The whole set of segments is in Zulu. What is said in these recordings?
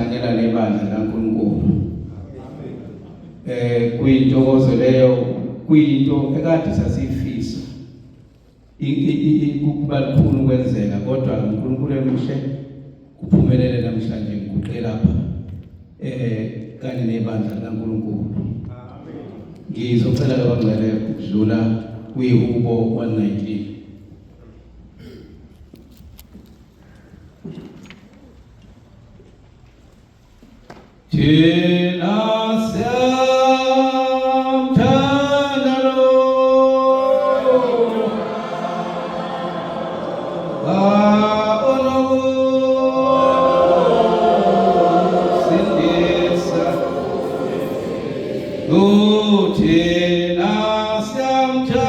ukuhlanganyela nebandla kaNkulunkulu. Kuyintokozo leyo, kuyinto ekade sasifisa ukuba likhulu ukwenzeka, kodwa uNkulunkulu emuhle kuphumelele namhlanje ngiguqe lapha kanye nebandla kaNkulunkulu. Ngizocela abangcwele ukudlula kwihubo 119. Thina siyamthanda lo onokusindisa, thina siyamthanda lo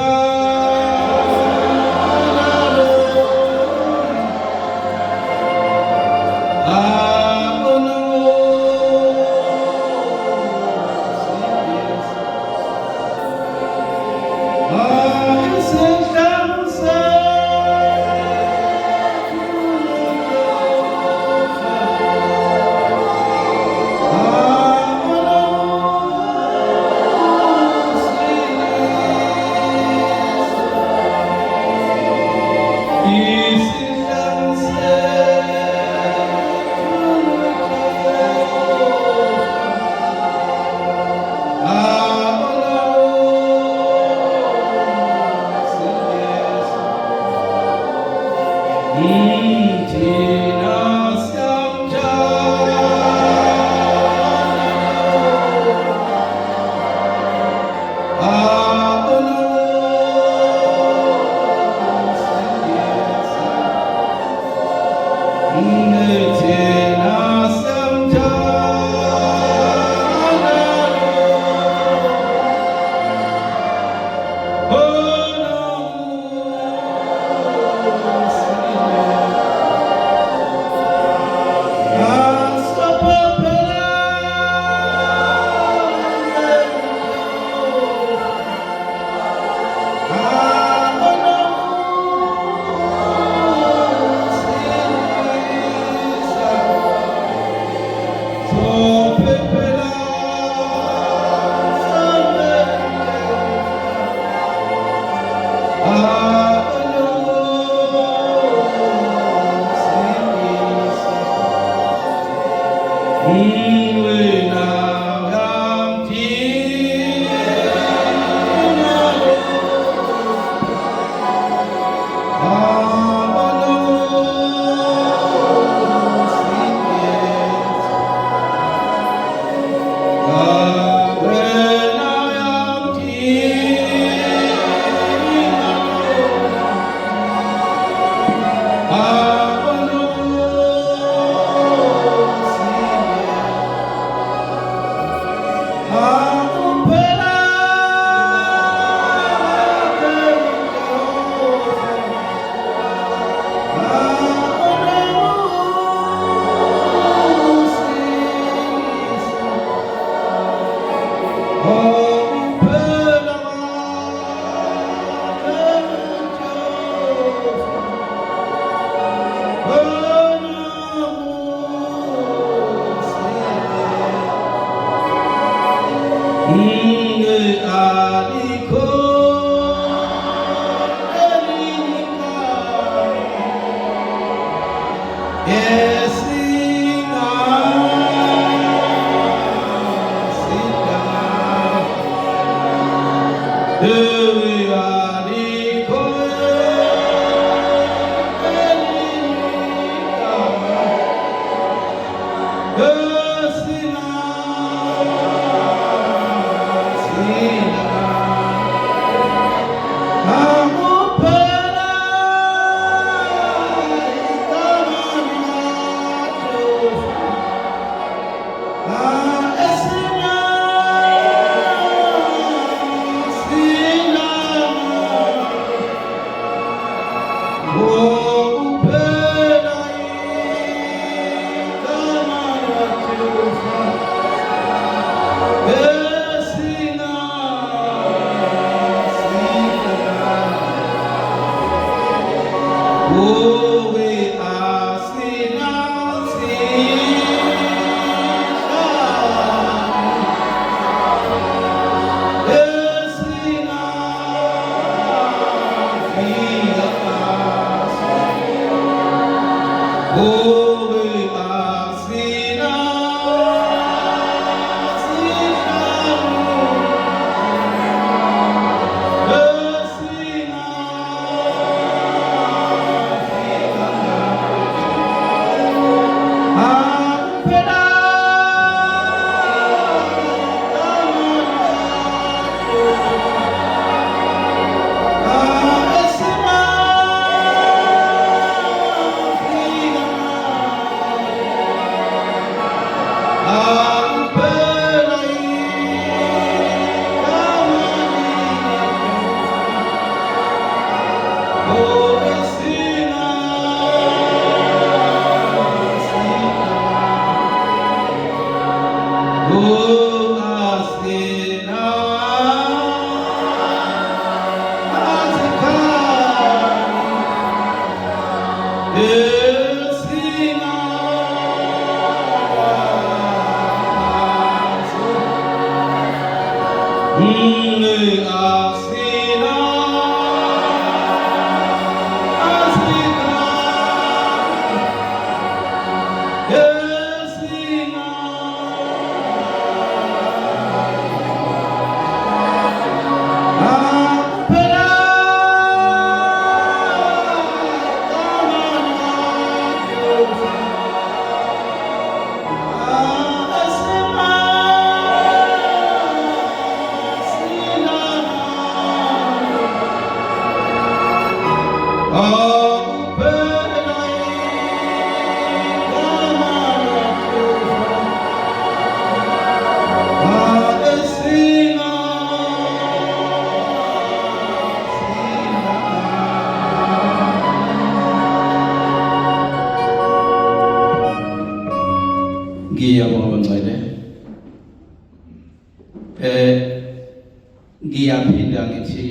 Ngiyaphinda ngithi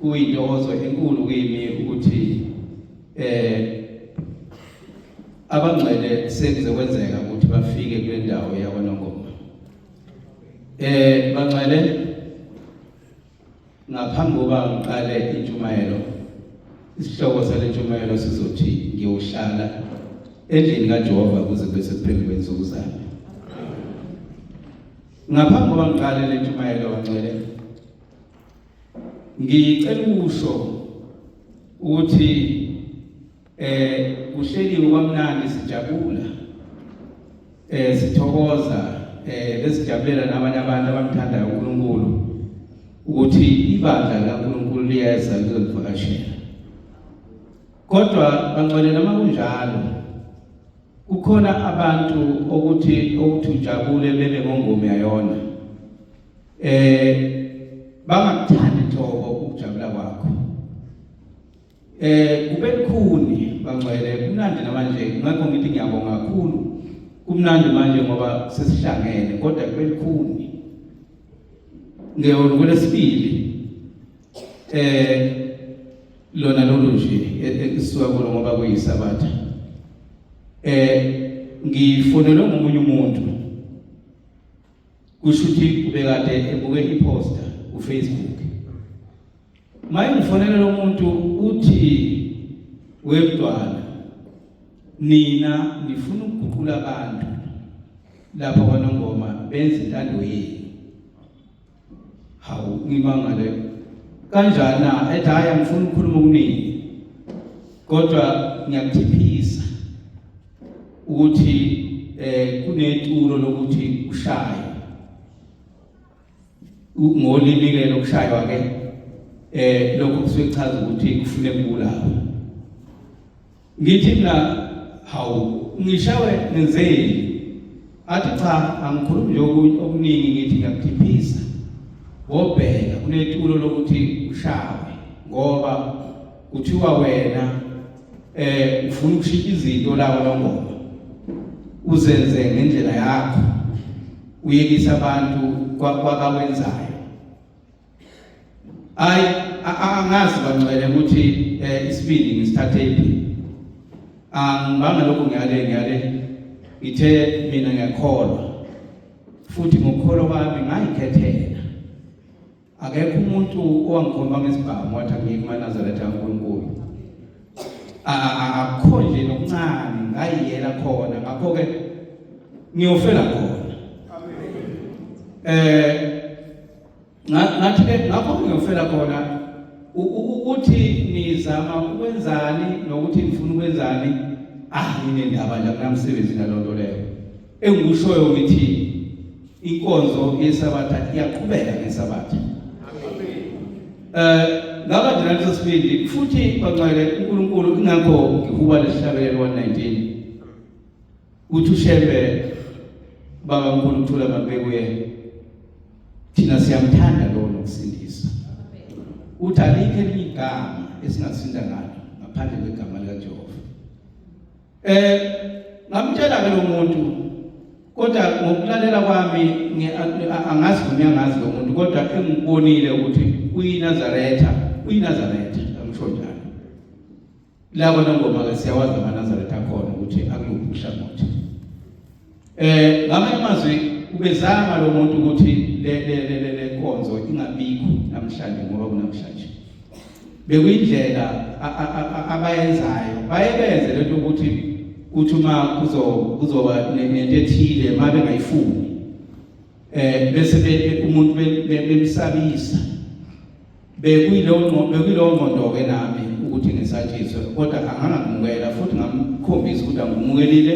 kuyintokozo enkulu kimi ukuthi abangcwele sekuzokwenzeka ukuthi bafike kule ndawo yakwaNongoma. Bangcwele ngaphambi kokuba ngiqale intshumayelo, isihloko sale ntshumayelo sizothi ngiyohlala endlini kaJehova kuze kube sekupheleni kwensuku zami. Ngaphambi kokuba ngiqale le ntshumayelo bangcwele, ngicela ukusho ukuthi kuhleliwe kwamnandi sijabula, sithokoza, besijabulela nabanye abantu abamthandayo uNkulunkulu ukuthi ibandla laNkulunkulu liyeza lizovakashela. Kodwa bangcwele noma kunjalo kukhona abantu ukuthi ujabule bebe ngongoma yayona, bangakuthandi inhloko ukujabula kwakho. Kube lukhuni bangcwele, kumnandi namanje, ngakho ngithi ngiyabonga kakhulu. Kumnandi manje ngoba sesihlangene, kodwa kube lukhuni. Ngolwesibili lona lolu nje esisuka kulo ngoba kuyisabatha, ngifonelwe ngomunye umuntu kusho ukuthi ubekade ebuke iposta uFacebook. Maye ngifonela lo muntu uthi webudwana, nina nifuna ukuguqula abantu lapha kwaNongoma benze intando yenu. Hawu ngimangale kanjani na ethi hayi angifuni ukukhuluma okuningi, kodwa ngiyakuthiphisa ukuthi kunetulo lokuthi ushaye ngolimi ke lokushaywa ke lokho kusuke kuchaza ukuthi kufune kubulawa. Ngithi mina hawu ngishawe ngenzeni, athi cha angikhulumi nje okuningi, ngithi ngiyakuthiphisa wobheka kunetulo lokuthi ushawe ngoba kuthiwa wena ufuna ukushintsha izinto lawo Nongoma, uzenze ngendlela yakho, uyekisa abantu kwakwenzayo. Angazi bangcwele ukuthi isibili ngisithathephi. Angibanga lokho ngiyale ngithe mina ngiyakholwa, futhi ngokukholwa kwami ngayikhethela. Akekho umuntu owangikhomba ngesibhamu wathi ngiyikumaNazaretha kaNkulunkulu. Akukho nje nokuncane ngayiyela khona, ngakho-ke ngiyofela khona. Ngathi-ke ngakho ngiyofela khona, ukuthi nizama ukwenzani nokuthi nifuna ukwenzani, nginendaba nje akunamsebenzi nalonto leyo. Engikushoyo ngithi inkonzo yesabatha iyaqhubeka ngesabatha. Ngaba naleso sibindi futhi bangcwele uNkulunkulu, ingakho ngihuba lesihlabelelo 119 uthi uShembe baba uNkulunkulu uthula mabekuye thina siyamthanda lo nokusindisa uthi alikho elinye igama esingasinda ngalo ngaphandle kwegama likaJehova ngamtshela ke lo muntu kodwa ngokulalela kwami angazi ngiyangazi lo muntu kodwa engibonile ukuthi uyiNazaretha angisho njalo la bona ngoma ke siyawazi amaNazaretha khona ukuthi akuluphi uhlangothi ngamanye amazwi ubezama lo muntu ukuthi le nkonzo ingabikho namhlanje ngoba kunamhlanje bekuyindlela abayenzayo bayebenze lento ukuthi uma kuzoba nento ethile mabe ngayifuni bese umuntu bemsabisa bekuyilowo ngqondo ke nami ukuthi ngisatshiswe kodwa angangamukela futhi ngamkhombisa ukuthi angimukelile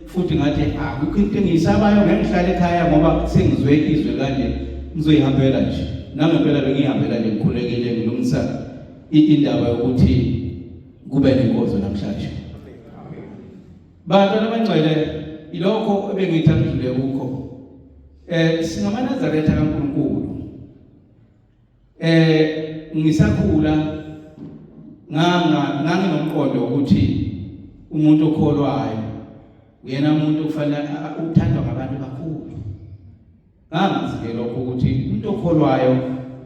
futhi ngathi akukho into engiyisabayo ngihlala ekhaya ngoba sengizwe izwe kanje ngizoyihambela nje nangempela bengihambela nje ngikhulekile ngilungisa indaba yokuthi kube nenkonzo namhlanje bantu abangcwele ilokho ebengiyithandile kukho singamaNazaretha kaNkulunkulu ngisakhula nganginomqondo ukuthi umuntu okholwayo uyena umuntu kufanele uthandwa ngabantu kakhulu ngangazi lokho ukuthi umuntu okholwayo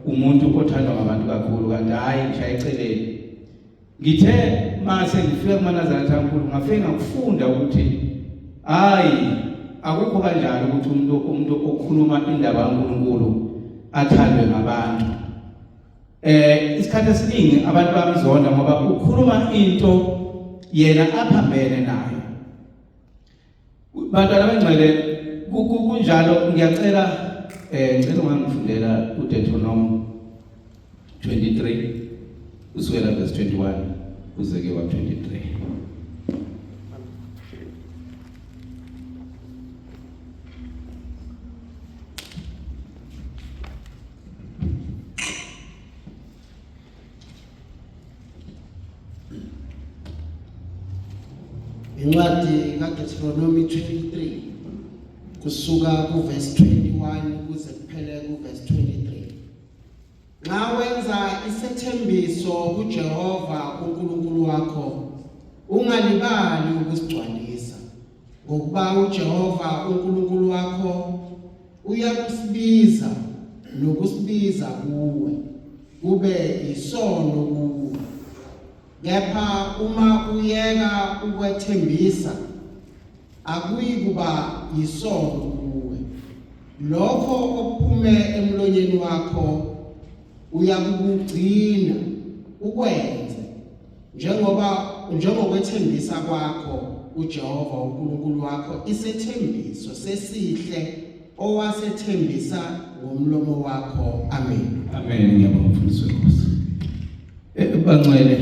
umuntu othandwa ngabantu kakhulu kanti hayi ngishaye eceleni ngithe mase ngifika kumaNazaretha kaNkulunkulu ngafika ngakufunda ukuthi hayi akukho kanjalo ukuthi umuntu okhuluma indaba kaNkulunkulu athandwe ngabantu isikhathi esiningi abantu bamzonda ngoba ukhuluma into yena aphambene nayo bantu abangcwele kunjalo ngiyacela ngicela ungangifundela uDeuteronomy 23 kusukela verse 21 kuze ke wa 23 Incwadi kaDeuteronomy 23 kusuka kuverse 21 kuze kuphele kuverse 23. Nxa wenza isethembiso kuJehova uNkulunkulu wakho ungalibali ukusigcwalisa ngokuba uJehova uNkulunkulu wakho uyakusibiza nokusibiza kuwe kube isono kuwe. Kepha uma uyeka ukwethembisa akuyikuba yisono kuwe. Lokho okuphume emlonyeni wakho uyakugcina ukwenze njengokwethembisa kwakho uJehova uNkulunkulu wakho isethembiso sesihle owasethembisa ngomlomo wakho. Amen. Amen. Ngiyabonga mfundisi wenkosi. Bangcwele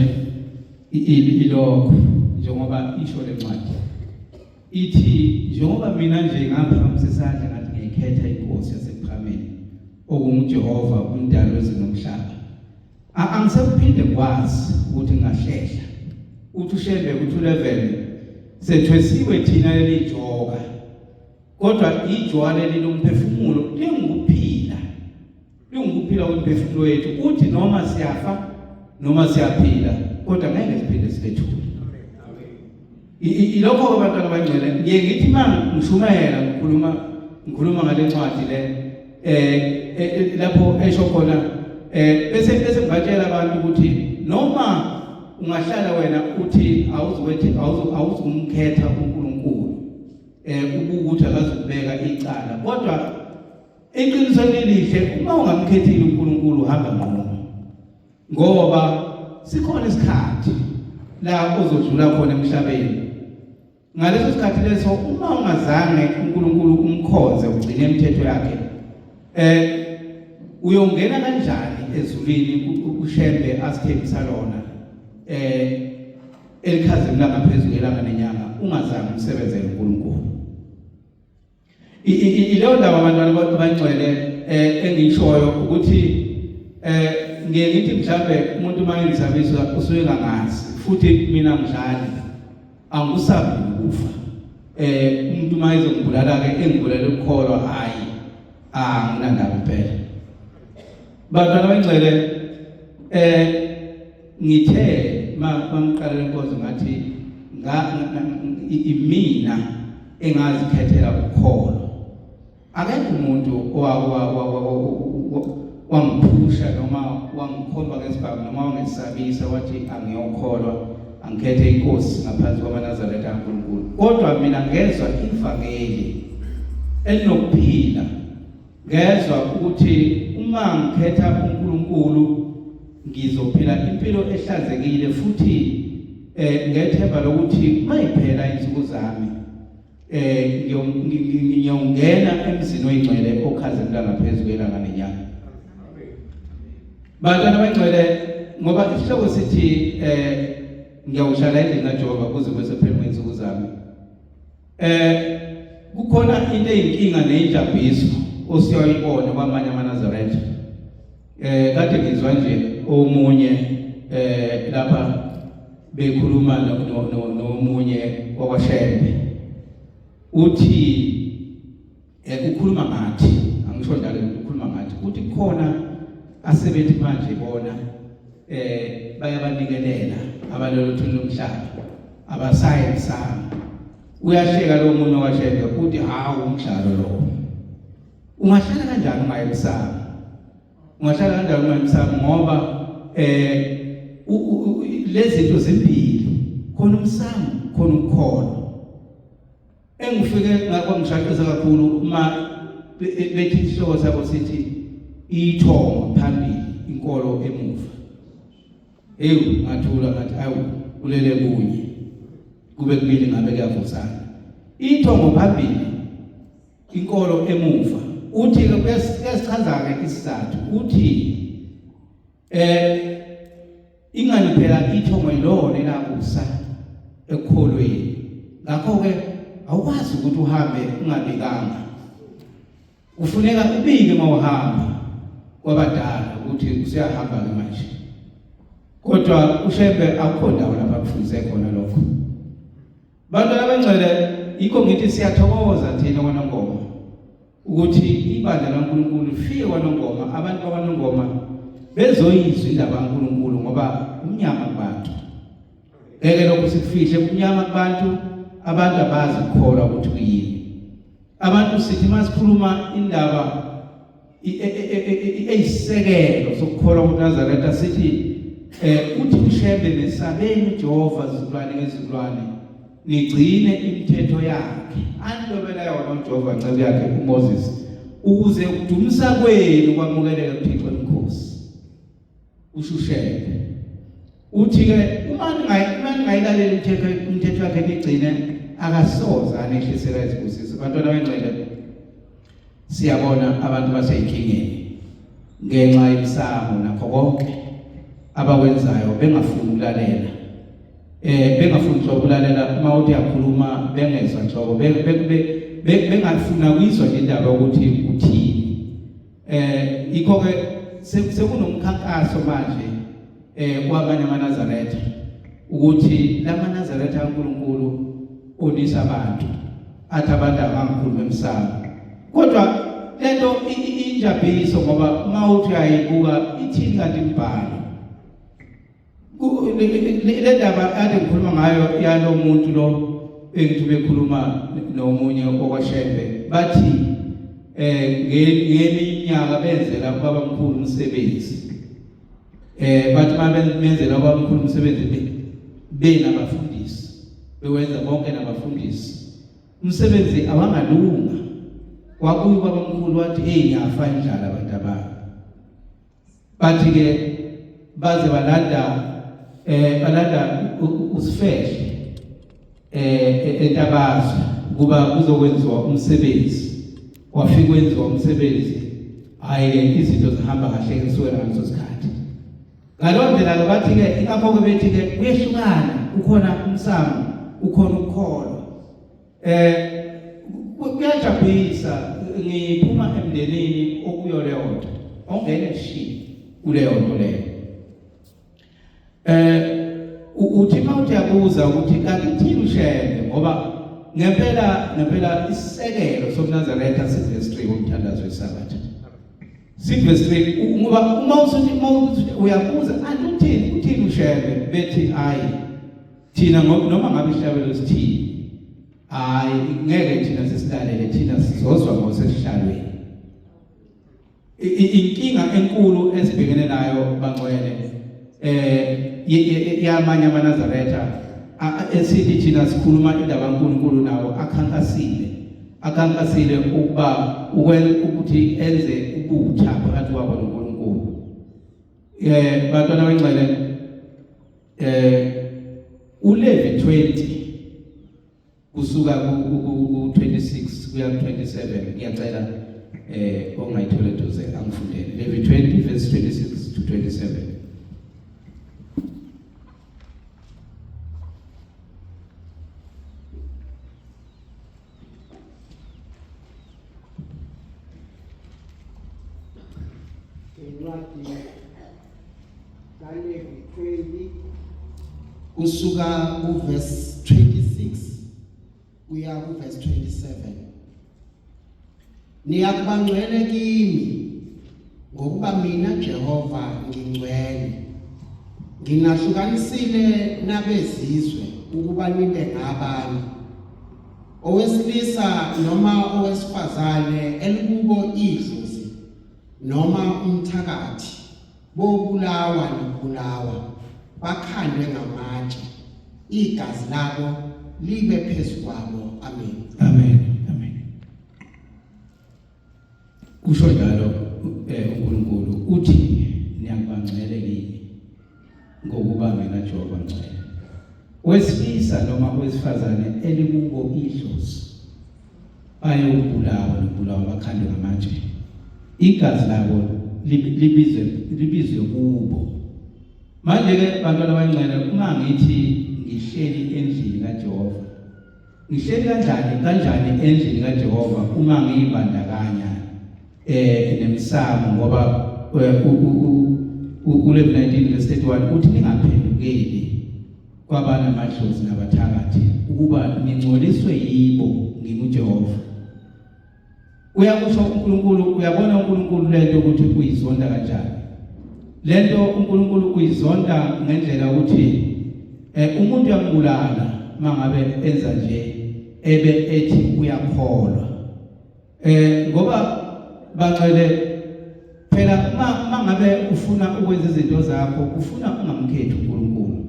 ilokho njengoba isho lencwadi ithi njengoba mina nje ngaphambi sesandla ngathi ngiyikhetha inkosi yasePhameni okunguJehova umdali wezulu nomhlaba angisaphinde kwazi ukuthi ngahlehla uthi ushembe ukuthi 11 sethwesiwe thina lelijoka kodwa ijoka leli lomphefumulo lingukuphila kwemphefumulo wethu uthi noma siyafa noma siyaphila kodwa ngeke siphinde sibethule. Ilokho abantu abangcwele ngiye ngithi manje ngishumayela ngikhuluma ngale ncwadi le lapho esho khona bese ngibatshela abantu ukuthi noma ungahlala wena uthi awuzumkhetha uNkulunkulu ukuthi akazukubeka icala kodwa iqiniso elihle uma ungamkhethile uNkulunkulu uhamba ngqono ngoba sikhona isikhathi la ozodlula khona emhlabeni ngaleso sikhathi leso uma ungazange uNkulunkulu umkhonze ugcine imithetho yakhe uyongena kanjani ezulwini ushembe asithembisa lona elikhazeni langaphezulu elanga nenyanga ungazange umsebenzele uNkulunkulu. Ileyo ndaba abantwana abangcwele engiyishoyo ukuthi ngiye ngithi mhlawumbe umuntu mangisabisa usuke kangazi futhi mina mdlali angusabi ukufa umuntu mayezongibulala ke engibulala ukukholwa hayi nginandaba impela bantwana bengcwele ngithe mamqala lenkonzo ngathi imina engazikhethela ukukholwa akekho umuntu wangiphusha noma wangikhomba ngesibhamu noma wangesabisa wathi angiyokholwa angikhethe inkosi ngaphansi kwamaNazaretha kaNkulunkulu kodwa mina ngezwe ivangeli elinokuphila ngezwe ukuthi uma ngikhetha uNkulunkulu ngizophila impilo ehlanzekile futhi ngethemba lokuthi mayiphela izinsuku zami ngiyongena emzini oyingcwele okhazimula ngaphezulu kwelanga nenyanga bantwana bengcwele ngoba isihloko sithi ngiyawushala endlini kaJehova kuze kube sephelele izinsuku zami kukhona into eyinkinga nenjabiso osiyoyibona kwamanye amaNazaretha kade ngizwa nje omunye lapha bekhuluma nomunye wakwaShembe uthi ukhuluma ngathi angisho njalo ukhuluma ngathi uthi khona asebenzi manje bona bayabanikelela abaloluthuli lomhlaba abasayensi uyasheka lo muntu wakwaShembe uthi hawu umdlalo lo ungahlala kanjani ungayemsama ungahlala kanjani ungayemsama ngoba lezi zinto zimbili khona umsamo khona ukukholwa engifike ngakwangishaqisa kakhulu uma bethi isihloko sabo sithi ithongo phambili inkolo emuva ngathula ngathi awu kulele kunye kube kubili ngabe kuyavusana ithongo phambili inkolo emuva uthi ke kuyasichaza ke isizathu uthi ingani phela ithongo ilona elakusa ekukholweni ngakho ke awukwazi ukuthi uhambe ungabikanga ufuneka ubike mawuhamba kwabadala ukuthi usiyahamba ke manje kodwa uShembe akukho ndawo lapha kufundise khona lokho bantwana bengcwele yikho ngithi siyathokoza thina kwaNongoma ukuthi ibandla laNkulunkulu lifike kwaNongoma abantu bakwaNongoma bezoyizwa indaba kaNkulunkulu ngoba umnyama kubantu ngeke lokho sikufihle umnyama kubantu abantu abazi ukukholwa ukuthi kuyini abantu sithi masikhuluma indaba eyisekelo sokukholwa kuNazaretha sithi uthi uShembe nesabeni uJehova zizulwane ngezulwane nigcine imithetho yakhe andobela yona uJehova ncebe yakhe uMoses ukuze ukudumisa kwenu kwamukeleke kuThixo eNkosi uShembe uthi ke uma ningayilaleli imithetho yakhe nigcine akasoza anehlisela izibusiso bantwana bengcwele siyabona abantu baseyinkingeni ngenxa yemsamo nakho konke abakwenzayo bengafuni ukulalela bengafuni ukulalela uma uthi yakhuluma bengezwa nhlobo bengafuna ukuzwa indaba ukuthi uthini ikho ke sekunomkhankaso manje kwabanye amaNazaretha ukuthi lamaNazaretha kaNkulunkulu onisa abantu athi abantu abangikhuluma emsamo kodwa lento injabiso ngoba uma uthi ayibuka ithini kanti imbhalo le ndaba ade ngikhuluma ngayo yalo muntu lo engithi bekhuluma nomunye okwaShembe bathi ngeminyaka benzela kwabamkhulu umsebenzi bathi mabenzela kwabamkhulu umsebenzi benabafundisi bewenza bonke nabafundisi umsebenzi awangalunga kwabuye kwabamkhulu wathi ngiyafa indlala abantu abami bathi ke baze balanda usifehle entabazo kuba kuzokwenziwa umsebenzi wafika kwenziwa umsebenzi hayi izinto zihamba kahle kusuka ngaleso sikhathi ngaloo ndlela ke bathi ke ingakho ke bethi ke kuyehlukana ukhona umsamo ukhona ukukholwa kuyajabulisa ngiphuma emndenini okuyo leyo nto ongene shi kuleyo nto leyo uthi mawuthi yabuza ukuthi kanti thini uShembe ngoba ngempela isisekelo somNazaretha verse 3 umthandazo weSabatha. Verse 3 ngoba uma usuthi uyabuza uthini ushebe bethi hayi thina noma ngabe isihlabelo sithini hayi ngeke thina sisilalele thina sizozwa ngosesihlalweni. Inkinga enkulu esibhekene nayo bangcwele yamanye amaNazaretha esithi thina sikhuluma indaba kaNkulunkulu nawo akhankasile ukuba ukuthi enze ubutha phakathi kwabo noNkulunkulu. Bantwana bengcwele uLevi 20 kusuka ku26 kuya ku27 ngiyacela ongayithola eduze angifundele Levi 20 verse 26 to 27. Usuka verse 26 kuya verse 27. Niyakubangcwele kimi ngokuba mina Jehova ngingcwele. Nginahlukanisile nabezizwe ukuba nibe ngabani. Owesilisa noma owesifazane elikubo idlozi noma umthakathi bobulawa nokubulawa bakhandwe ngamatshe igazi labo libe phezukwabo. Amen. Amen. Amen. Kusho njalo uNkulunkulu uthi niyakubangcwele kimi ngokuba mina Jehova ngcwele. Wesilisa noma owesifazane elikubo idlozi bayobulawa nokubulawa bakhandwe ngamatshe igazi labo libizwe kubo. Manje ke bantwana abangcwele uma ngithi ngihleli endlini kaJehova ngihleli kanjani endlini kaJehova uma ngiyibandakanya nemisamo ngoba uLevi 19 verse 31 uthi ningaphendukeli kwabana amadlozi nabathakathi ukuba ningcoliswe yibo nginguJehova. Uyakusho uNkulunkulu, uyabona uNkulunkulu lento ukuthi uyizonda kanjani. Lento uNkulunkulu uyizonda ngendlela ukuthi umuntu uyambulala mangabe enza nje ebe ethi uyakholwa. Ngoba bangcwele phela mangabe ufuna ukwenza izinto zakho ufuna ungamkhethi uNkulunkulu.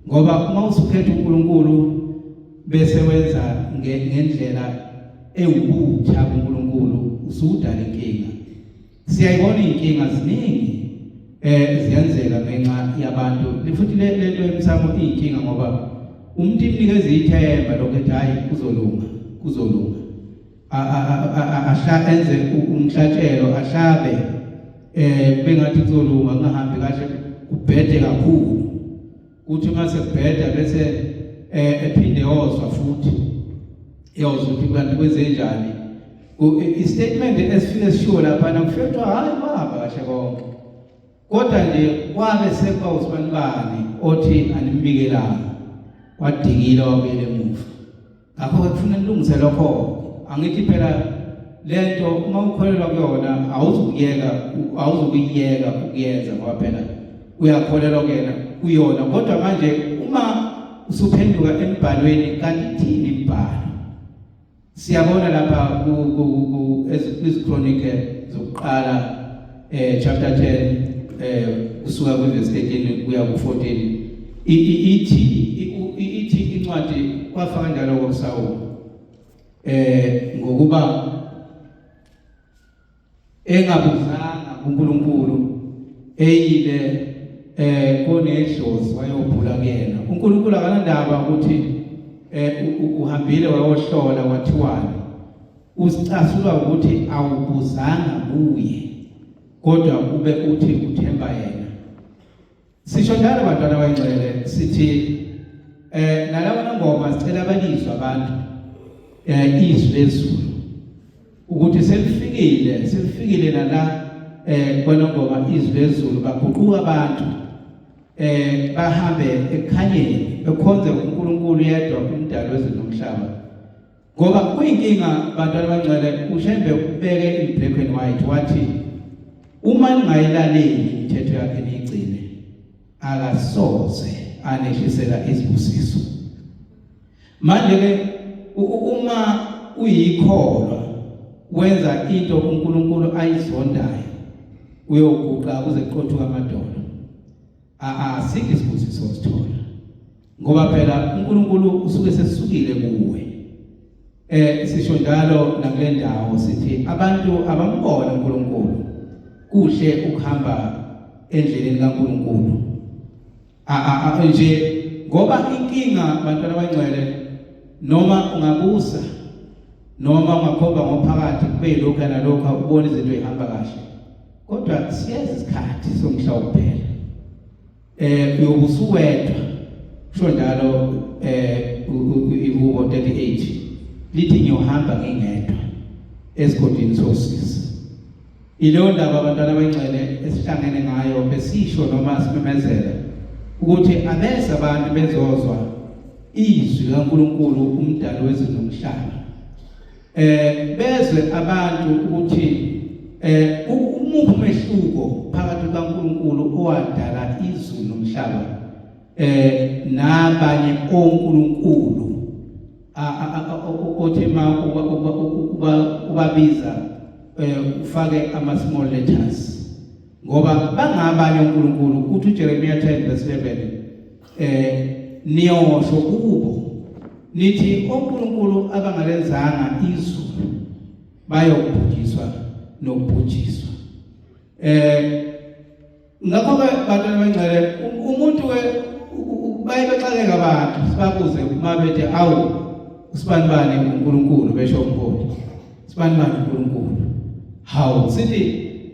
Ngoba uma usukhetha uNkulunkulu bese wenza ngendlela ewubutha kuNkulunkulu usudala inkinga. Siyayibona inkinga ziningi ziyenzeka ngenxa yabantu futhi lento emsamo inkinga ngoba umuntu imnikeza ithemba lokuthi hayi kuzolunga ahla enze umhlatshelo ahlabe bengathi kuzolunga kungahambi kahle kubhede kakhulu kuthi mase kubheda bese ephinde yozwa futhi yozwa ukuthi kanti kwenze njani. I-statement esifike sisho lapha nakufethwa hayi baba kahle konke kodwa nje kwabe sekwa usibanibani othi animbikelanga wadikila wabuyela emuva. Ngakho kufuna nilungise lokho. Angithi phela lento uma ukholelwa kuyona awuzukuyiyeka ukuyenza ngoba phela uyakholelwa kuyona kodwa manje uma usuphenduka embhalweni kanti thini imbhalo. Siyabona lapha ku Chronicle zokuqala chapter 10 kusuka verse 18 kuya ku14 ithi incwadi kwafaka njalo koSawuli ngokuba engabuzanga kuNkulunkulu eyile konedlozi wayobhula kuyena. uNkulunkulu akanandaba ukuthi uhambile wayohlola wathiwani. Usicasulwa ukuthi awubuzanga kuye kodwa kube uthi uthemba yena. Sisho njalo bantwana abangcwele sithi nalabo ngoma sicela abalizwe abantu izwi lezulu ukuthi selifikile nala kwanongoma izwi lezulu baguquka abantu bahambe ekhanyeni bekhonze uNkulunkulu yedwa umdali wezulu nomhlaba ngoba kuyinkinga bantwana abangcwele ushembe ubeke in black and white wathi uma ningayilaleli imithetho yakhe niyigcine akasoze anehlisela isibusiso. Manje ke uma uyikholwa wenza into uNkulunkulu ayizondayo uyoguqa kuze kuqothuka amadolo asikho isibusiso sithola ngoba phela uNkulunkulu usuke sesisukile kuwe. Sisho njalo nakule ndawo sithi abantu abambona uNkulunkulu kuhle ukuhamba endleleni kaNkulunkulu. Nje ngoba inkinga bantwana abangcwele noma ungabusa noma ungakhomba ngophakathi kube lokho nalokho ubone izinto ezihamba kahle kodwa siyeza isikhathi somhla wokuphela uyobusuwedwa kusho njalo ihubo 38 lithi ngiyohamba ngingedwa esigodini sosisi. Ileyo ndaba abantwana abangcwele esihlangene ngayo besisho noma simemezela ukuthi abese abantu bezozwa izwi kaNkulunkulu umdali wezulu nomhlaba. Bezwe abantu ukuthi umuphi umehluko phakathi kaNkulunkulu owadala izulu nomhlaba nabanye onkulunkulu othema ubabiza ufake ama small letters ngoba bangabanye onkulunkulu uthi uJeremiah 10:11 niyosho kubo nithi onkulunkulu abangalenzanga izulu bayobhujiswa nokubhujiswa. Ngakho ke bantwana abangcwele umuntu ke bayibexakeka abantu sibabuze uma bethe awu usibanibani uNkulunkulu besho umkhulu sibanibani uNkulunkulu hawu sithi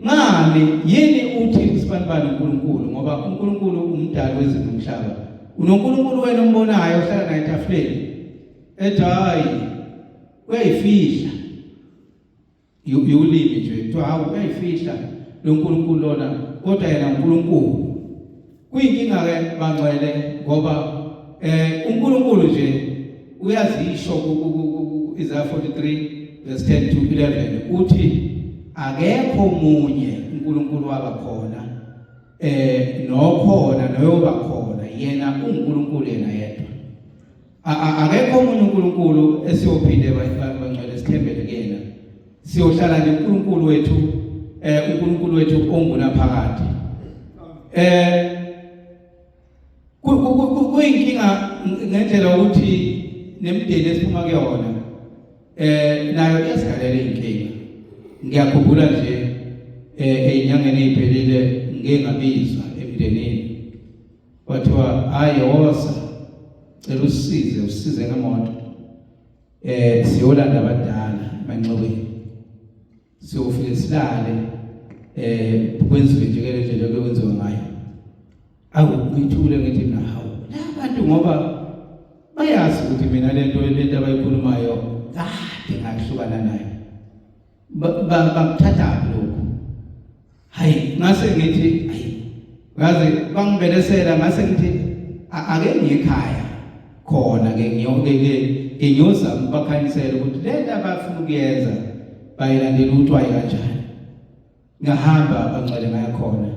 ngani yini uthi usibanibani uNkulunkulu ngoba uNkulunkulu umdali wezulu nomhlaba. UNkulunkulu wena ombonayo ohlala naye etafuleni ethi hayi uyayifihla yulimi nje kuthiwa hawu uyayifihla lo nkulunkulu lona kodwa yena uNkulunkulu. Kuyinkinga ke bangcwele ngoba uNkulunkulu nje uyazisho Isaiah 43:10-11 uthi akekho munye uNkulunkulu wabakhona nokhona noyoba khona yena uNkulunkulu yena yedwa. Akekho omunye uNkulunkulu esiyophinde bangcwele sithembele kuyena siyohlala nje uNkulunkulu wethu uNkulunkulu wethu ongunaphakade. Kuyinkinga ngendlela ukuthi nemideni esiphuma kuyona nayo iyasigalela inkinga. Ngiyakhumbula nje ezinyangeni eziphelile ngeke ngabizwa emndenini wathiwa hayi wosa cela usize ngemoto siyolanda abadala emanxebeni siyofika silale kwenziwe nje ke nje lokho kwenziwa ngayo. Ngithule ngithi nahawu labantu ngoba bayazi ukuthi mina lento abayikhulumayo kade ngahlukana nayo bamthatha lokho. Hayi ngase ngithi hayi ngaze bangibelesela ngase ngithi ake ngiyekhaya khona ke ngiyozama bakhanyisela ukuthi lento abafuna ukuyenza bayilandela ukuthi wayi kanjani. Ngahamba bangcwele ngayakhona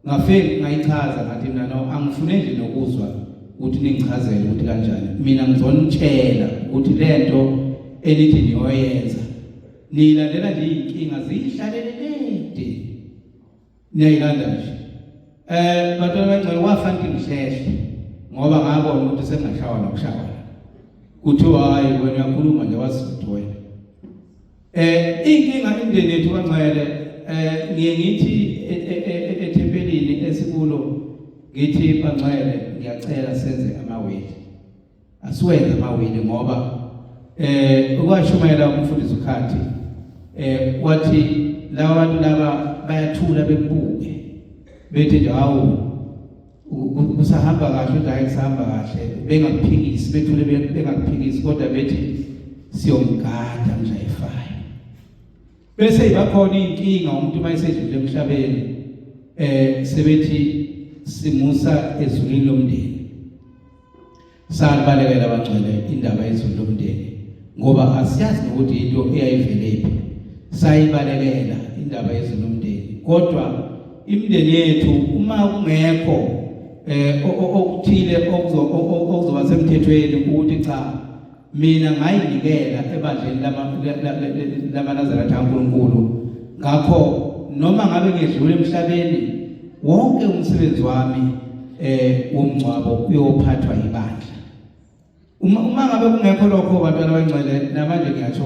ngafike ngayichaza ngathi mina no angifune nje nokuzwa ukuthi ningichazele ukuthi kanjani. Mina ngizonitshela ukuthi lento elithi niyoyenza nilandela nje inkinga zihlalele lede niyayilanda nje. Bantwana abangcwele wafana ngihlehle ngoba ngabona ukuthi sengashawa nokushawa kuthiwa hayi wena uyakhuluma nje wasithi wena. Inkinga imndeni yethu bangcwele ngiye ngithi ethempelini esikulo ngithi bangcwele ngiyacela senze amawili asiwenze amawili ngoba ukwashumayela umfundisi uKhathi wathi laba bantu laba bayathula bebuke bethi nje hawu usahamba kahle udayi kusahamba kahle bengakuphikisi bethule bengakuphikisi kodwa bethi siyomgada mshayifaya. Bese ibakhona inkinga umuntu mayisedlule emhlabeni sebethi simusa ezulwini lomndeni. Salibalekela abangcwele indaba yezulu lomndeni ngoba asiyazi ukuthi into eyayivelephi sayibalekela indaba yezinomndeni kodwa imindeni yethu uma kungekho okuthile okuzoba semthethweni ukuthi cha mina ngayinikela ebandleni lamaNazaretha kaNkulunkulu ngakho noma ngabe ngedlule emhlabeni wonke umsebenzi wami womngcwabo uyophathwa ibandla. Uma ngabe kungekho lokho bantwana abangcwele namanje ngiyatsho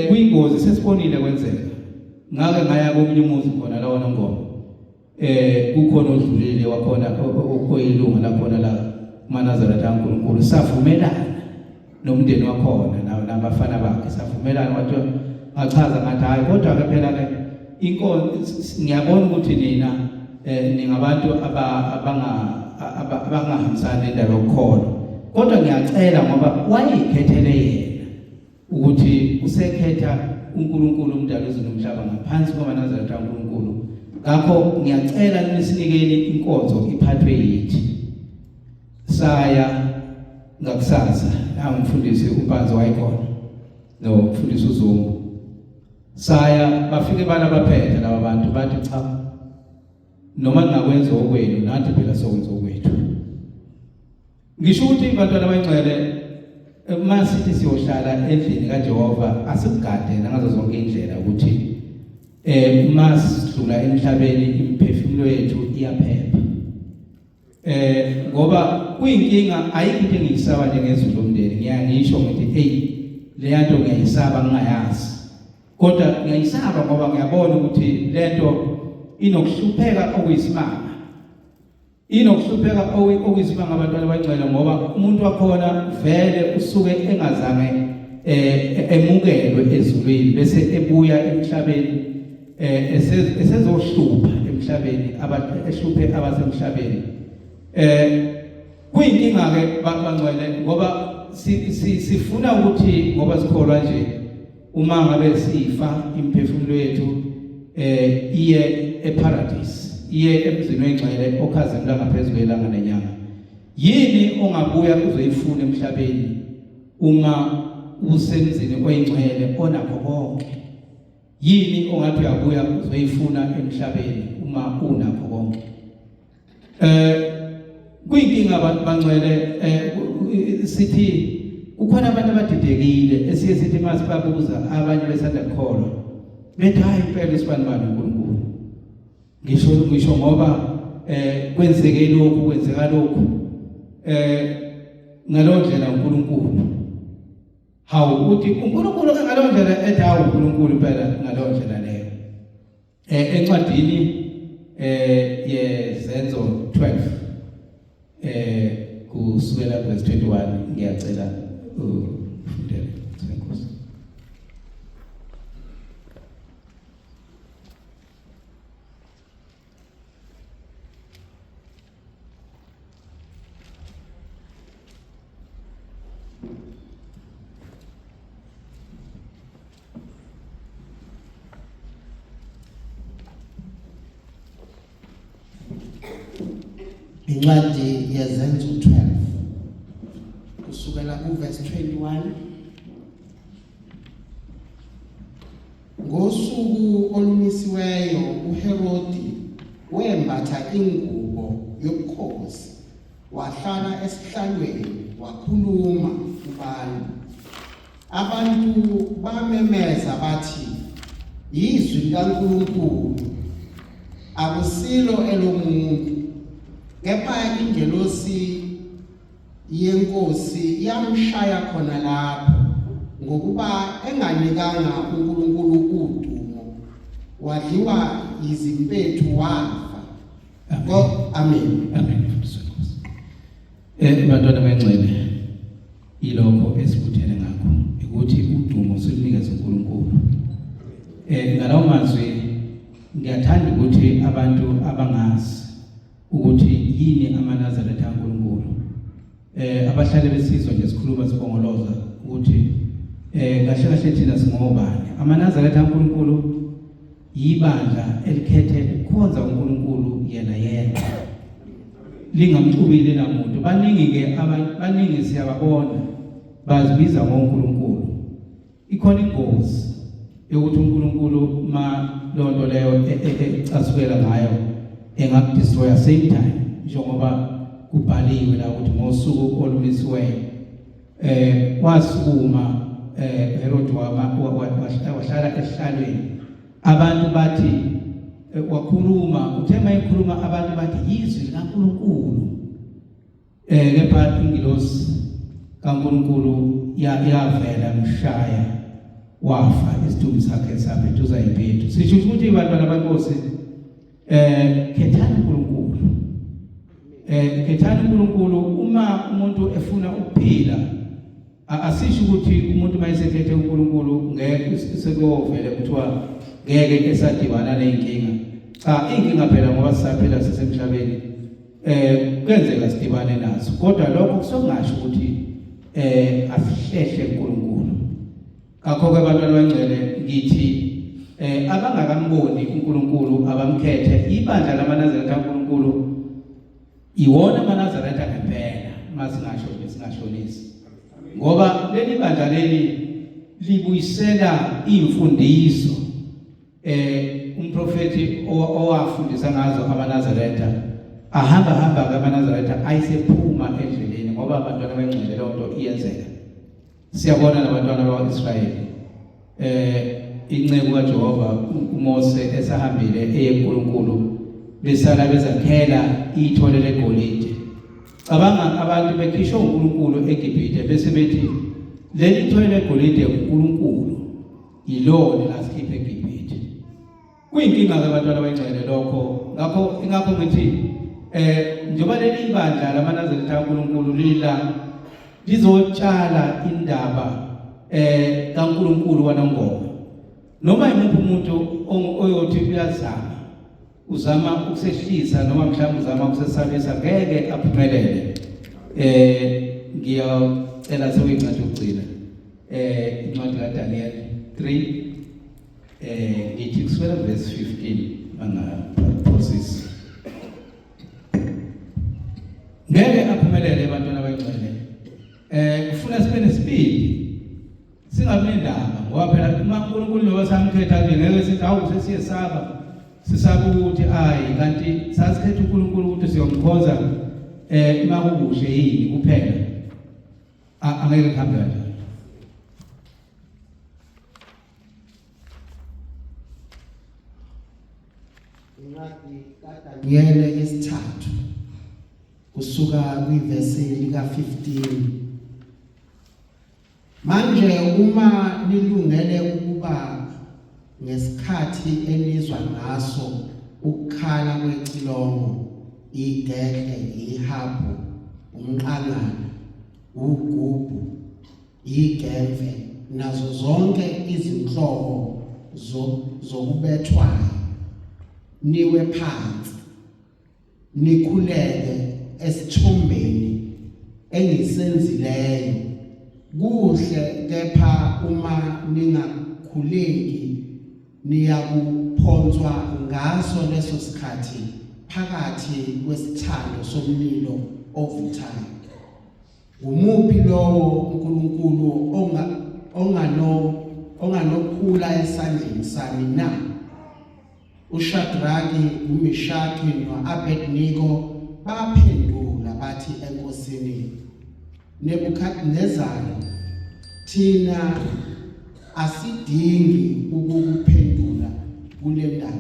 kuyingozi sesibonile kwenzeka ngake ngaya komunye umuzi khona lawo Nongoma kukhona odlulile wakhona oyilunga lakhona la maNazaretha kaNkulunkulu savumelana nomndeni wakhona nabafana bakhe savumelana wathi ngachaza ngathi hayi kodwa ke phela ke inkonzo ngiyabona ukuthi nina ningabantu abangahambisani nendaba yokukhona kodwa ngiyacela ngoba wayikhethele yena ukuthi usekhetha uNkulunkulu umdali wezulu nomhlaba ngaphansi kwamaNazaretha kaNkulunkulu ngakho ngiyacela nisinikeni inkonzo iphathwe yithi saya ngakusasa la umfundisi uMpanzi wayikhona no umfundisi uZungu saya bafike bana baphetha laba bantu bathi cha noma ngakwenza okwenu nathi phela sokwenza okwethu. Ngisho ukuthi bantwana abangcwele uma sithi siyohlala endlini kaJehova asikugade ngazo zonke indlela ukuthi uma sidlula emhlabeni imphefumulo yethu iyaphepha. Ngoba kuyinkinga ayikho into engiyisaba njengezulu lomndeni ngiyangisho ngithi hey leyanto ngiyayisaba ngingayazi kodwa ngiyayisaba ngoba ngiyabona ukuthi lento inokuhlupheka okuyisimanga okuyisimanga abantwana abangcwele ngoba umuntu wakhona vele usuke engazange emukelwe ezulwini bese ebuya emhlabeni esezohlupha emhlabeni ehluphe abasemhlabeni kuyinkinga ke bangcwele ngoba sifuna ukuthi ngoba sikholwa nje uma ngabe sifa imphefumulo yethu iye eparadise iye emzini wengcwele okhazeni langaphezulu elanga nenyanga yini ongabuya uzoyifuna emhlabeni uma usemzini oyingcwele onakho konke yini ongathi uyabuya uzoyifuna emhlabeni uma unakho konke kuyinkinga bangcwele sithi ukhona abantu abadidekile esiye sithi masibabuza abanye besanda kukholwa bethi hayi impela isibanibani uNkulunkulu ngisho ngoba kwenzeke lokhu kwenzeka lokhu ngaloo ndlela uNkulunkulu hawu uthi uNkulunkulu ngaloo ndlela ethi hawu uNkulunkulu impela ngaloo ndlela leyo encwadini yezenzo 12 kusukela verse 21 ngiyacela ufundele senkosi. Incwadi yezenzo 12 kusukela kuverse 21 ngosuku olumisiweyo uHerodi wembatha ingubo yobukhosi wahlala esihlalweni wakhuluma kubantu bamemeza bathi izwi likaNkulunkulu akusilo elomuntu kepha ingelosi yenkosi yamshaya khona lapho ngokuba enganikanga uNkulunkulu udumo wadliwa izimpethu wafa. Amen. Bantwana abangcwele ilokho esibuthene ngakho ukuthi udumo silunikeze uNkulunkulu. Ngalawo mazwi ngiyathanda ukuthi abantu abangazi ukuthi yini amaNazaretha kaNkulunkulu abahlale besizwa nje sikhuluma sibongoloza ukuthi kahle thina singobani. AmaNazaretha kaNkulunkulu yibandla elikhethe ukukhonza uNkulunkulu yena yedwa lingamxubile namuntu. Baningi ke baningi siyababona bazibiza ngoNkulunkulu. Ikhona ingozi yokuthi uNkulunkulu ma lonto leyo ecasukela ngayo engakudestroya same time njengoba kubhaliwe la ukuthi ngosuku olumisiweyo wasukuma Herod wahlala esihlalweni. Abantu bathi wakhuluma, uthema ekhuluma abantu bathi yizwi likaNkulunkulu. Kepha ingilosi kaNkulunkulu yavela mshaya wafa isithunzi sakhe saphethuza impethu. Sisho ukuthi bantwana beNkosi khethani uNkulunkulu. Khethani uNkulunkulu uma umuntu efuna ukuphila. Asisho ukuthi umuntu mayisekhethe uNkulunkulu ngeke sekuvele kuthiwa ngeke esadibana nenkinga. Cha, inkinga phela ngoba sisaphela sisemhlabeni kwenzeka sidibane nazo. Kodwa lokho kusokungasho ukuthi asihlehle uNkulunkulu. Ngakho ke bantwana bengcwele ngithi abangakamboni uNkulunkulu abamkhethe ibandla lamaNazaretha kaNkulunkulu iwona amaNazaretha ngempela masingasho besingashonisi. Ngoba leli bandla leli libuyisela imfundiso umprofeti owafundisa ngazo amaNazaretha ahamba kaMaNazaretha ayisephuma endleleni ngoba abantwana bengcwele lonto iyenzeka. Siyabona nabantwana bakwaIsrayeli inceku kaJehova uMose esahambile eyeNkulunkulu besala bezakhela ithole legolide. Cabanga abantu bekhishwa uNkulunkulu eGibhithe bese bethi leli ithole legolide uNkulunkulu yilona lasikhipha eGibhithe. Kuyinkinga ke abantwana bengcwele lokho. Ngakho ngithi njengoba leli bandla lamaNazaretha kaNkulunkulu lila lizotshala indaba kaNkulunkulu waNongoma. Noma imuphi umuntu oyothi uzama ukusehlisa noma mhlawumbe uzama ukusesabisa ngeke aphumelele. Ngiyacela sokuyincwadi yokugcina incwadi kaDaniel 3 ngithi kusukela verse 15 process. Ngeke aphumelele abantwana bengcwele. Kufuna sibe nesibindi. Singabi nendaba ngoba phela uma uNkulunkulu lo wasamkhetha nje ngeke sithi awu sesiyesaba. Sisaba ukuthi hayi kanti sasikhetha uNkulunkulu ukuthi siyomkhonza makukuhle yini kuphela. Angeke kuhambe kanjalo. Incwadi kaDaniel yesithathu kusuka kwivesi lika 15. Manje uma nilungele ukuba ngesikhathi enizwa ngaso ukukhala kwecilongo, igedle, ihabhu, umqangala, ugubhu, igemfe nazo zonke izinhlobo zokubethwayo, niwe phansi nikhuleke esithombeni engisenzileyo. Kuhle kepha uma ningakhuleki niyakuphonswa ngaso leso sikhathi phakathi kwesithando somlilo ovuthayo. Umuphi lowo uNkulunkulu onganokhula esandleni sami na? uShadraki, uMeshaki noAbednego baphendula bathi enkosini, Nebukadnezari, thina asidingi ukukuphendula kule ndaba.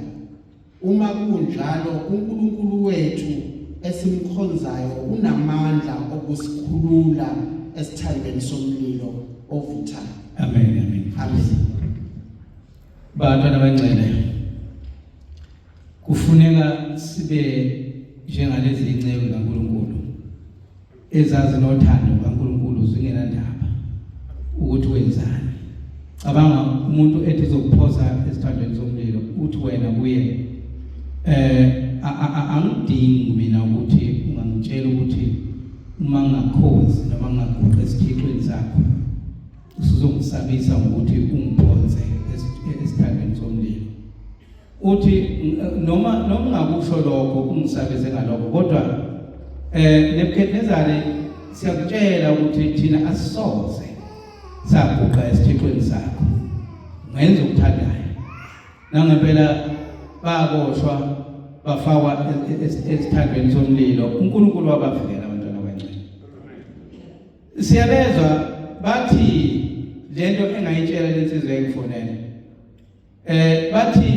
Uma kunjalo uNkulunkulu wethu esimkhonzayo unamandla okusikhulula esithandweni somlilo ovuthayo. Amen. Amen. Bantwana bengcwele, kufuneka sibe njengalezi inceku kaNkulunkulu ezazi nothando kaNkulunkulu zingena ndaba ukuthi wenzani. Cabanga umuntu ethi uzokuphosa esithandweni somlilo uthi wena kuye angidingi mina ukuthi ungangitshela ukuthi uma ngingakhozi noma ngingaguqa esikhixweni sakho usuzongisabisa ukuthi ungiphonse esithandweni somlilo. Uthi noma ngakusho lokho ungisabise ngalokho, kodwa Nebukadnezari siyakutshela ukuthi thina asisoze saguqa esithixweni sakho ngenza ukuthandayo nangempela baboshwa bafakwa esithandweni somlilo uNkulunkulu wabavikela abantwana abancane siyabezwa bathi lento engayitshela lensizwe eyifonela bathi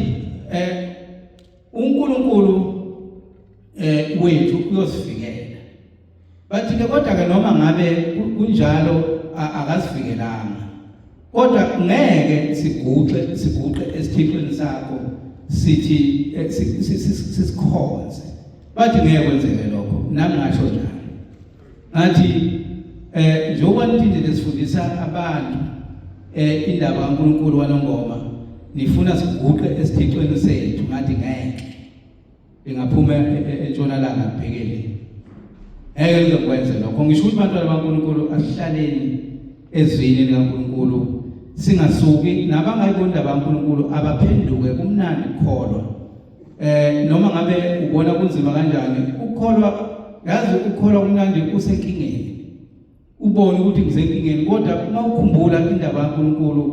uNkulunkulu wethu uyosivikela bathi ke kodwa ke noma ngabe kunjalo akasivikelanga kodwa ngeke siguqe esithixweni sakho sithi sisikhonze bathi ngeke kwenzeke lokho nami ngasho njalo ngathi njengoba niphinde lesifundisa abantu indaba kaNkulunkulu waNongoma nifuna siguqe esithixweni sethu ngathi ngeke lingaphuma entshonalanga kubhekele ngeke ngikwenze lokho ngisho ukuthi bantwana baNkulunkulu asihlaleni ezwini likaNkulunkulu singasuki nabangayibona indaba kaNkulunkulu abaphenduke kumnandi ukukholwa noma ngabe ubona kunzima kanjani ukukholwa yazi ukukholwa kumnandi usenkingeni ubone ukuthi ngisenkingeni kodwa uma ukhumbula indaba kaNkulunkulu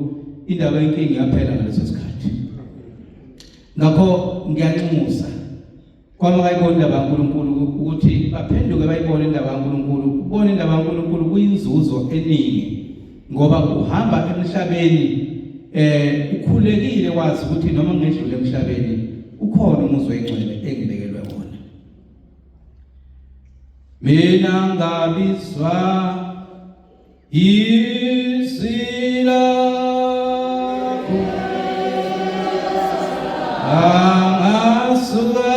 indaba yenkingi yaphela ngaleso sikhathi ngakho ngiyanxusa kwama bayibona indaba kaNkulunkulu ukuthi baphenduke bayibone indaba kaNkulunkulu ubone indaba kaNkulunkulu kuyinzuzo eningi ngoba uhamba emhlabeni ukhulekile wazi ukuthi noma ngedlule emhlabeni ukhona umuzi wengcwele engibekelwe wona mina ngabizwa isila angasuka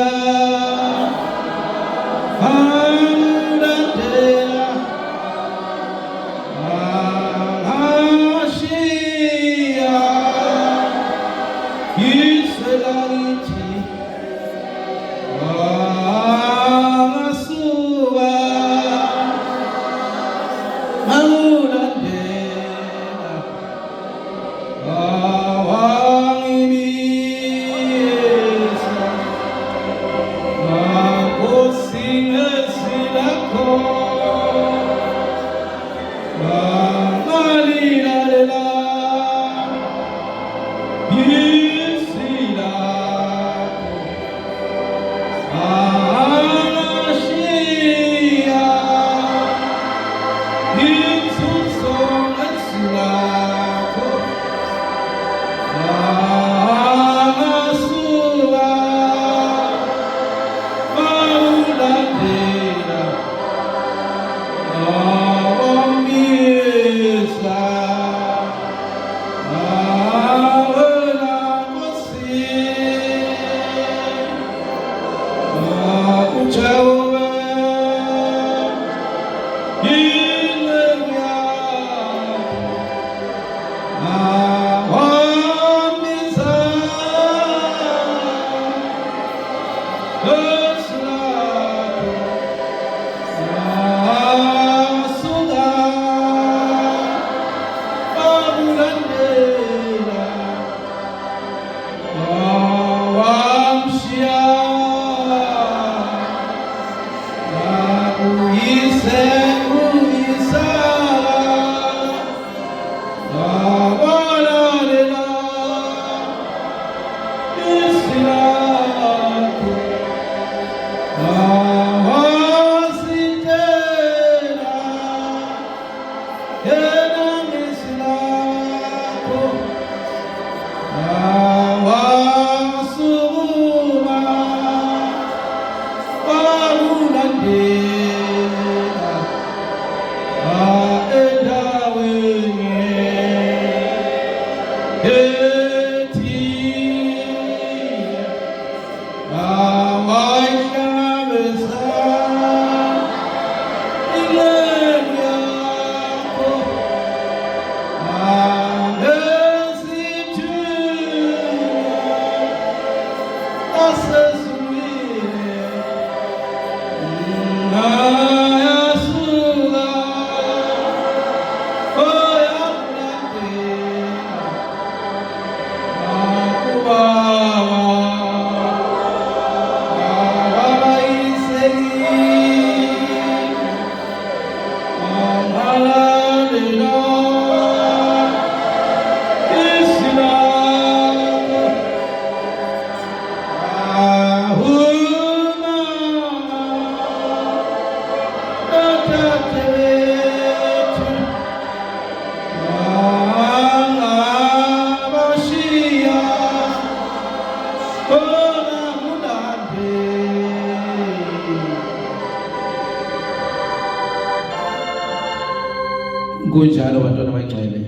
kunjalo bantwana abangcwele,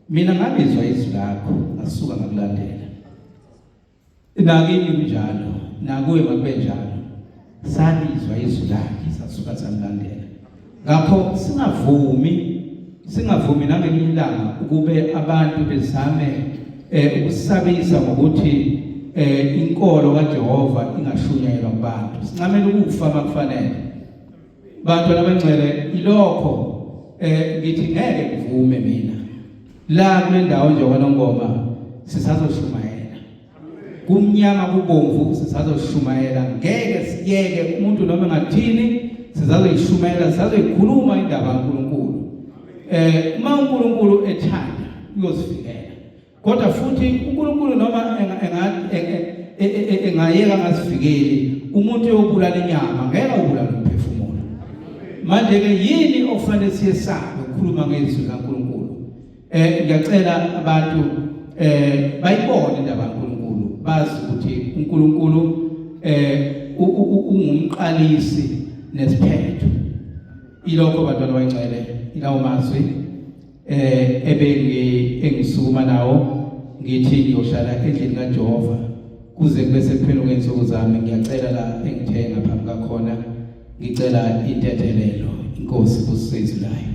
mina ngabizwa izwi lakho ngasuka ngakulandela. Nakini kunjalo, nakuwe makube njalo. Sabizwa izwi lakhe sasuka samlandela. Ngakho singavumi nangelinye ilanga ukube abantu bezame ukusabisa ngokuthi inkolo kaJehova ingashunyayelwa kubantu. Sincamela ukufa makufanele. Bantwana abangcwele ilokho ngithi ngeke ngivume mina. La kule ndawo nje kwaNongoma sisazoshumayela. Kumnyama kubomvu sisazoshumayela. Ngeke siyeke umuntu noma ngathini sizazoyishumayela, sizazoyikhuluma indaba kaNkulunkulu. Uma uNkulunkulu ethanda uyosifikela. Kodwa futhi uNkulunkulu noma engayeka ngasifikeli, umuntu uyobulala inyama, ngeke ubulala umphefumulo. Manje ke yini okufanele siyesabe ukukhuluma ngezwi kaNkulunkulu? Ngiyacela abantu bayibone indaba kaNkulunkulu, bazi ukuthi uNkulunkulu ungumqalisi nesiphetho. Ilokho bantwana abangcwele, ilawo mazwi engisukuma nawo ngithi ngiyohlala endlini kaJehova kuze kube sekupheleni kwensuku zami. Ngiyacela la engithe ngaphambi kakhona, ngicela intethelelo. Inkosi kusizwe layo.